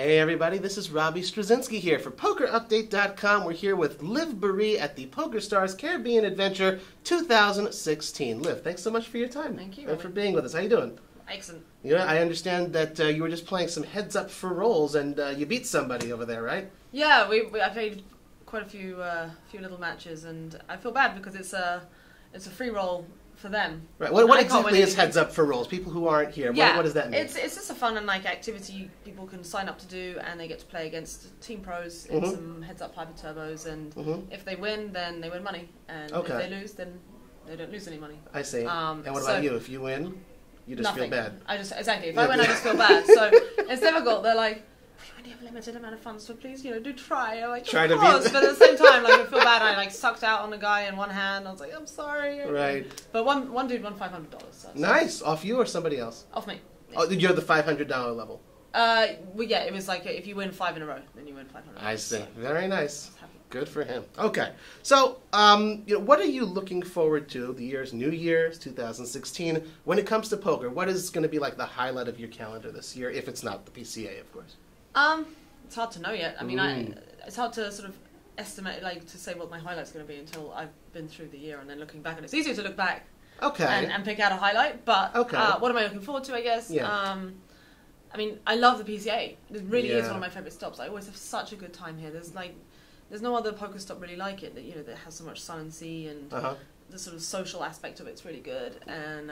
Hey everybody, this is Robbie Straczynski here for PokerUpdate.com. We're here with Liv Boeree at the PokerStars Caribbean Adventure 2016. Liv, thanks so much for your time. Thank you. And for being with us. How you doing? Excellent. You know, I understand that you were just playing some heads up for rolls and you beat somebody over there, right? Yeah, I played quite a few little matches, and I feel bad because it's a free roll for them. Right. What exactly is heads up for rolls? People who aren't here, yeah, what does that mean? It's just a fun and activity people can sign up to do, and they get to play against team pros in some heads up hyper turbos, and if they win, then they win money, and if they lose, then they don't lose any money. I see. And what about you? If you win, you just nothing. feel bad. Exactly. If I win, I just feel bad. So it's difficult. They're like, we only have a limited amount of funds, so please, do try. I'm like, try of to course. beat. But at the same time, I feel bad. I sucked out on a guy in one hand. I was like, I'm sorry. Right. But one dude won $500. So Nice. Off you or somebody else? Off me. Oh, you're the $500 level. Well, yeah, it was like if you win 5 in a row, then you win $500. I see. Very nice. Good for him. Okay. So, what are you looking forward to? The year's New Year's 2016. When it comes to poker, what is going to be like the highlight of your calendar this year? If it's not the PCA, of course. It's hard to know yet. I mean, it's hard to sort of estimate, to say what my highlight's going to be until I've been through the year and then looking back. And it's easier to look back and pick out a highlight. But what am I looking forward to, I guess? Yeah. I mean, I love the PCA. It really is one of my favourite stops. I always have such a good time here. There's no other poker stop really like it that has so much sun and sea, and the sort of social aspect of it's really good. And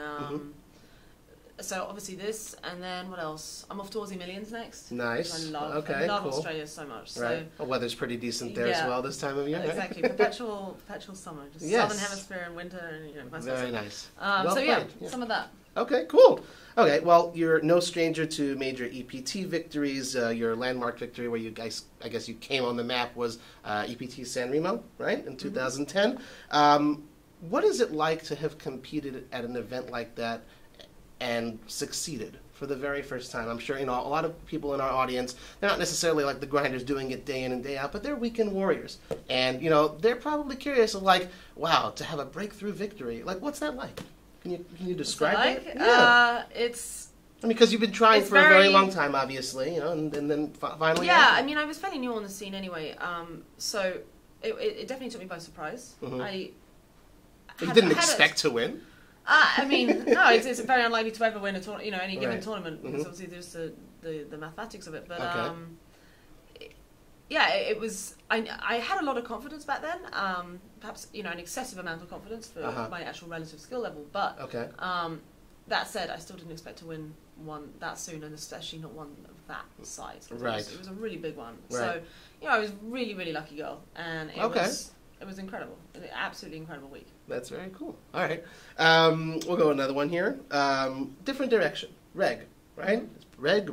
so obviously this, and then what else? I'm off to Aussie Millions next. Nice. I love Australia so much. Right. So the weather's pretty decent there as well this time of year. Exactly. Perpetual summer. Just southern hemisphere and winter, and vice versa. Very nice. Some of that. Okay, cool. Okay, well, you're no stranger to major EPT victories. Your landmark victory where I guess you came on the map was EPT San Remo, right, in 2010. What is it like to have competed at an event like that and succeeded for the very first time? I'm sure, a lot of people in our audience, they're not necessarily like the grinders doing it day in and day out, but they're weekend warriors. And, they're probably curious of wow, to have a breakthrough victory. What's that like? Can you describe it? Yeah. It's... I mean, because you've been trying for a very long time, obviously, and then finally... Yeah, I mean, I was fairly new on the scene anyway, so it definitely took me by surprise. You didn't expect to win? I mean, no, it's very unlikely to ever win any given tournament, because obviously there's the mathematics of it, but it was... I had a lot of confidence back then, perhaps, an excessive amount of confidence for my actual relative skill level, but that said, I still didn't expect to win one that soon, and especially not one of that size. Right. It was a really big one. Right. So, I was really, really lucky girl, and it was incredible. An absolutely incredible week. That's very cool. All right. We'll go another one here. Different direction. Reg, right? Reg.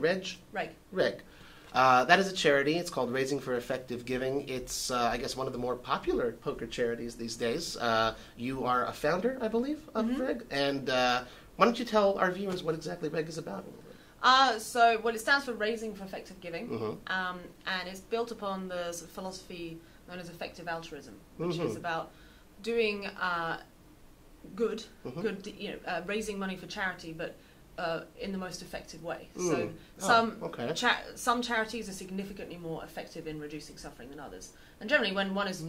That is a charity. It's called Raising for Effective Giving. It's, I guess, one of the more popular poker charities these days. You are a founder, I believe, of Reg. And why don't you tell our viewers what exactly Reg is about? It stands for Raising for Effective Giving. And it's built upon the sort of philosophy known as effective altruism, which is about doing good, raising money for charity, but in the most effective way. So some charities are significantly more effective in reducing suffering than others. And generally, when one is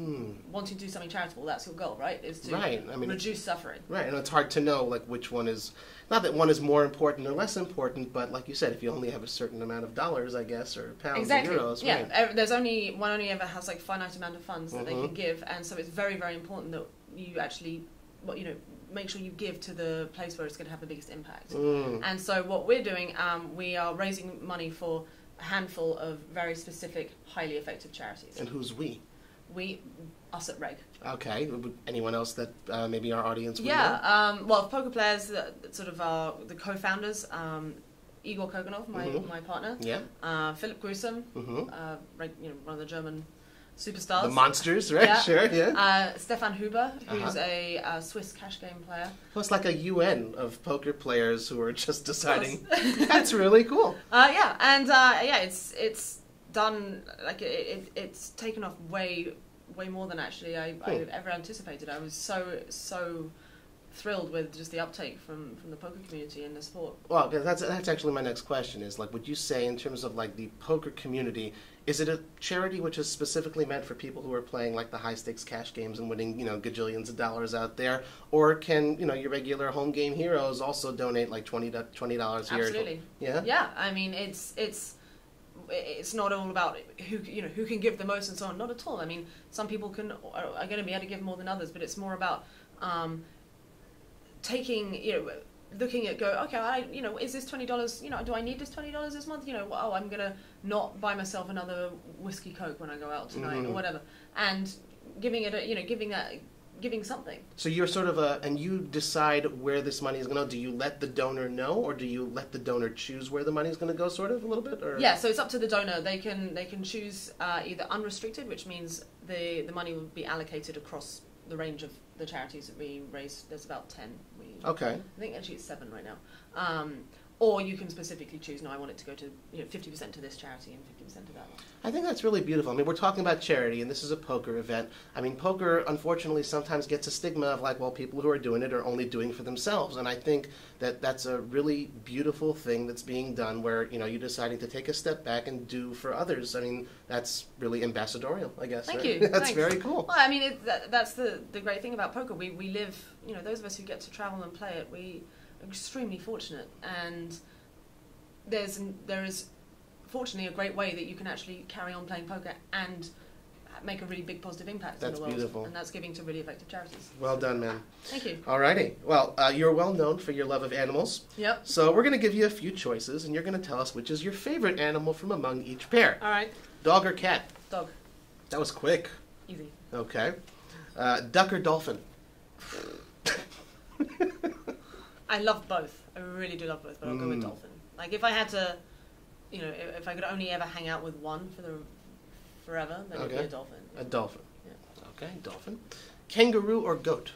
wanting to do something charitable, that's your goal, right? Is to reduce suffering. Right, and it's hard to know which one is. Not that one is more important or less important, but like you said, if you only have a certain amount of dollars, I guess, or pounds or euros. Yeah, right. There's one only ever has finite amount of funds that they can give, and so it's very, very important that you actually, make sure you give to the place where it's going to have the biggest impact. And so what we're doing, we are raising money for a handful of very specific, highly effective charities. And who's we? Us at Reg. Okay. Anyone else that maybe our audience would know? Yeah. Well, poker players that sort of are the co-founders. Igor Koganov, my partner. Yeah. Philip Grusom, one of the German superstars. The monsters, right? Yeah. Sure, yeah. Stefan Huber, who's a Swiss cash game player. Well, it's like a UN of poker players who are just deciding. That's really cool. It's done, it's taken off way more than actually I ever anticipated. I was so thrilled with just the uptake from the poker community and the sport. Well, that's actually my next question is, like, would you say in terms of, like, the poker community, is it a charity which is specifically meant for people who are playing, like, the high-stakes cash games and winning, gajillions of dollars out there? Or can, your regular home game heroes also donate, like, $20 here? Absolutely. Yeah? Yeah, I mean, it's not all about who can give the most and so on. Not at all. I mean, some people are going to be able to give more than others, but it's more about looking at okay, is this $20? Do I need this $20 this month? I'm going to not buy myself another whiskey Coke when I go out tonight or whatever, and giving it giving something. So you're sort of and you decide where this money is going to go. Do you let the donor know, or do you let the donor choose where the money is going to go, sort of, a little bit? Or? Yeah, so it's up to the donor. They can choose either unrestricted, which means the money will be allocated across the range of the charities that we raise. There's about 10. Okay. I think actually it's 7 right now. Or you can specifically choose, no, I want it to go to 50% to this charity and 50% to that one. I think that's really beautiful. I mean, we're talking about charity, and this is a poker event. I mean, poker, unfortunately, sometimes gets a stigma of, like, well, people who are doing it are only doing it for themselves. And I think that that's a really beautiful thing that's being done where, you're deciding to take a step back and do for others. I mean, that's really ambassadorial, I guess. Thank right? you. That's Thanks. Very cool. Well, I mean, that's the great thing about poker. We live, those of us who get to travel and play it, we are extremely fortunate. And there is fortunately a great way that you can actually carry on playing poker and make a really big positive impact in the world. That's beautiful. And that's giving to really effective charities. Well done, man. Thank you. Alrighty. Well, you're well known for your love of animals. Yep. So we're going to give you a few choices, and you're going to tell us which is your favorite animal from among each pair. All right. Dog or cat? Dog. That was quick. Easy. Okay. Duck or dolphin? I love both. I really do love both, but I'll go with dolphin. Like, if I had to, if I could only ever hang out with one forever, then it'd be a dolphin. A dolphin. Yeah. Okay, dolphin. Kangaroo or goat?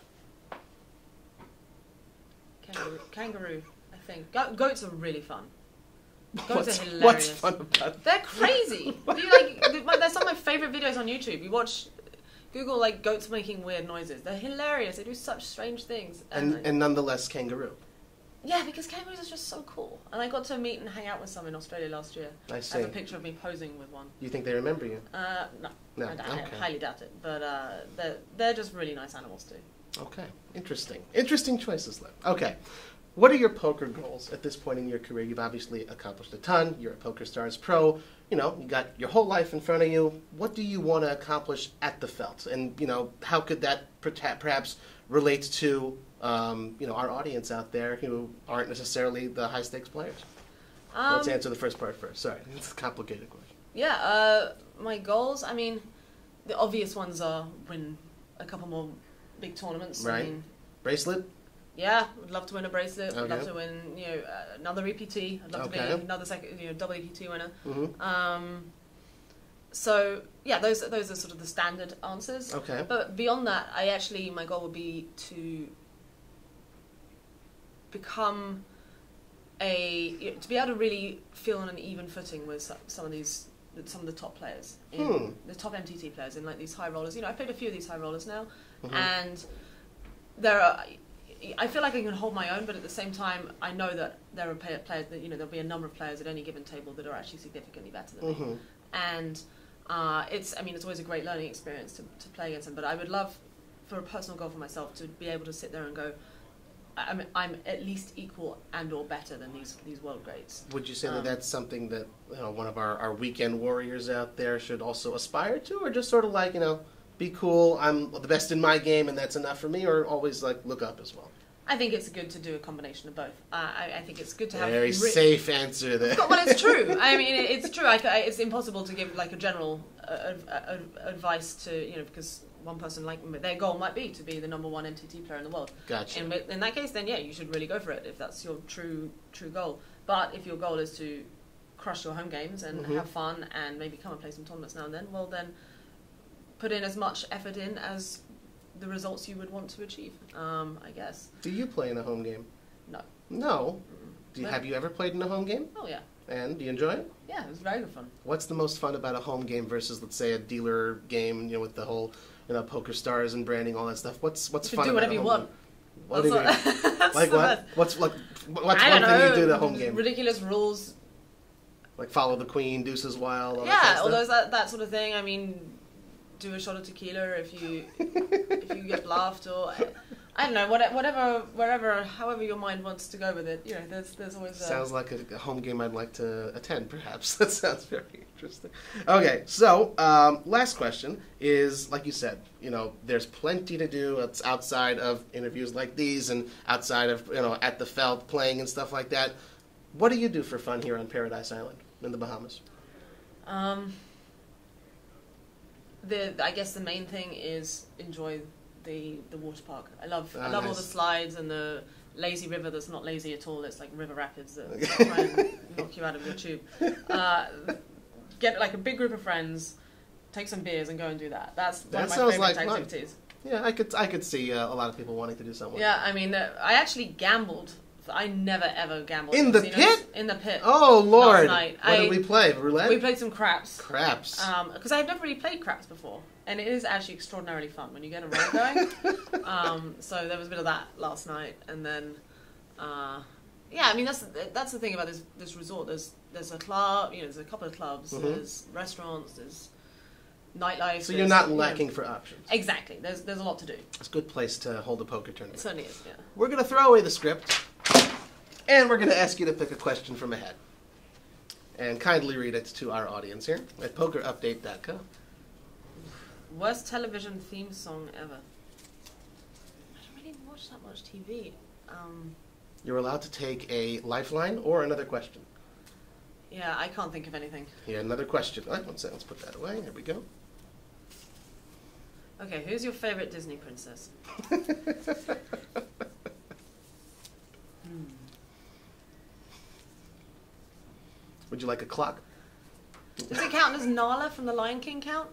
Kangaroo, I think. Goats are really fun. Goats are hilarious. What's fun about them? They're crazy. They're some of my favorite videos on YouTube. You Google, like, goats making weird noises. They're hilarious. They do such strange things. And nonetheless, kangaroo. Yeah, because kangaroos are just so cool. And I got to meet and hang out with some in Australia last year. I see. I have a picture of me posing with one. You think they remember you? No. I highly doubt it. But they're just really nice animals too. Okay. Interesting. Interesting choices, Liv. Okay. What are your poker goals at this point in your career? You've obviously accomplished a ton. You're a PokerStars pro. You got your whole life in front of you. What do you want to accomplish at the felt? And, how could that perhaps relate to, our audience out there who aren't necessarily the high-stakes players? Let's answer the first part first. Sorry, it's a complicated question. Yeah, my goals, I mean, the obvious ones are win a couple more big tournaments. Right. I mean, bracelet? Yeah, I'd love to win a bracelet. Okay. I'd love to win, another EPT. I'd love to be another double EPT winner. Mm-hmm. So yeah, those are sort of the standard answers. Okay. But beyond that, my goal would be to become to be able to really feel on an even footing with some of the top players, the top MTT players, in, like, these high rollers. I've played a few of these high rollers now, and I feel like I can hold my own, but at the same time, I know that there are players that, there'll be a number of players at any given table that are actually significantly better than me. And it's always a great learning experience to play against them. But I would love, for a personal goal for myself, to be able to sit there and go, I'm at least equal and or better than these world greats. Would you say that that's something that one of our weekend warriors out there should also aspire to, or just sort of like, be cool, I'm the best in my game and that's enough for me, or always, like, look up as well? I think it's good to do a combination of both. I think it's good to have... Very safe answer there. Well, it's true. I mean, it's true. It's impossible to give, like, a general advice to, because one person, like, their goal might be to be the number one MTT player in the world. Gotcha. And in that case, then, yeah, you should really go for it if that's your true goal. But if your goal is to crush your home games and have fun and maybe come and play some tournaments now and then, well, then put in as much effort in as the results you would want to achieve, I guess. Do you play in a home game? No. No? Have you ever played in a home game? Oh, yeah. And do you enjoy it? Yeah, it was very good fun. What's the most fun about a home game versus, let's say, a dealer game, with the whole, PokerStars and branding, all that stuff? What's fun about do whatever you want. What do you mean? Like what? What's one thing you do to home game? Ridiculous rules. Like follow the queen, deuces wild. All those that sort of thing. I mean, do a shot of tequila if you get bluffed, or I don't know, wherever, however your mind wants to go with it. You know, there's always. Sounds like a home game I'd like to attend. Perhaps that sounds very interesting. Okay, so last question is, like you said, you know, there's plenty to do. It's outside of interviews like these, and outside of at the felt playing and stuff like that. What do you do for fun here on Paradise Island in the Bahamas? I guess the main thing is enjoy the water park. I love all the slides and the lazy river that's not lazy at all. It's like river rapids that try and knock you out of your tube. Get like a big group of friends, take some beers and go and do that. That's one of my favorite activities. Yeah, I could see a lot of people wanting to do something. Yeah, I mean, I actually gambled. I never ever gambled in the pit. In the pit. Oh Lord! Last night. What did we play? Roulette. We played some craps. Craps. Because I've never really played craps before, and it is actually extraordinarily fun when you get a roll going. So there was a bit of that last night, and then, I mean that's the thing about this resort. There's a club. There's a couple of clubs. Mm-hmm. There's restaurants. There's nightlife. So you're not lacking for options. Exactly. There's a lot to do. It's a good place to hold a poker tournament. It certainly is. Yeah. We're gonna throw away the script. And we're going to ask you to pick a question from a hat. And kindly read it to our audience here at PokerUpdate.com. Worst television theme song ever. I don't really watch that much TV. You're allowed to take a lifeline or another question. Yeah, I can't think of anything. Yeah, another question. All right, one second. Let's put that away. Here we go. Okay, who's your favorite Disney princess? Would you like a clock? Does it count as Nala from The Lion King count?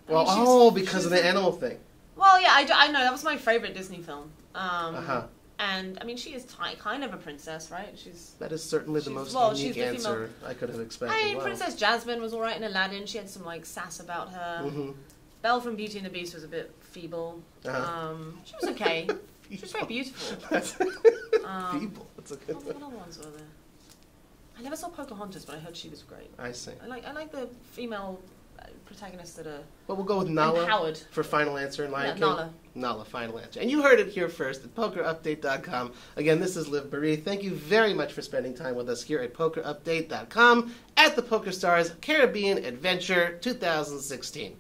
Well, because of the animal thing. Well, yeah, I know. That was my favorite Disney film. Uh-huh. And, I mean, she is kind of a princess, right? That is certainly the most unique answer I could have expected. I mean, Princess Jasmine was all right in Aladdin. She had some, like, sass about her. Mm-hmm. Belle from Beauty and the Beast was a bit feeble. Uh-huh. She was okay. She was very beautiful. Feeble. That's a good one. What other ones were there? I never saw Pocahontas, but I heard she was great. I see. I like the female protagonists that are well, we'll go with Nala empowered. For final answer in Lion King. Nala. Nala, final answer. And you heard it here first at PokerUpdate.com. Again, this is Liv Boeree. Thank you very much for spending time with us here at PokerUpdate.com at the PokerStars Caribbean Adventure 2016.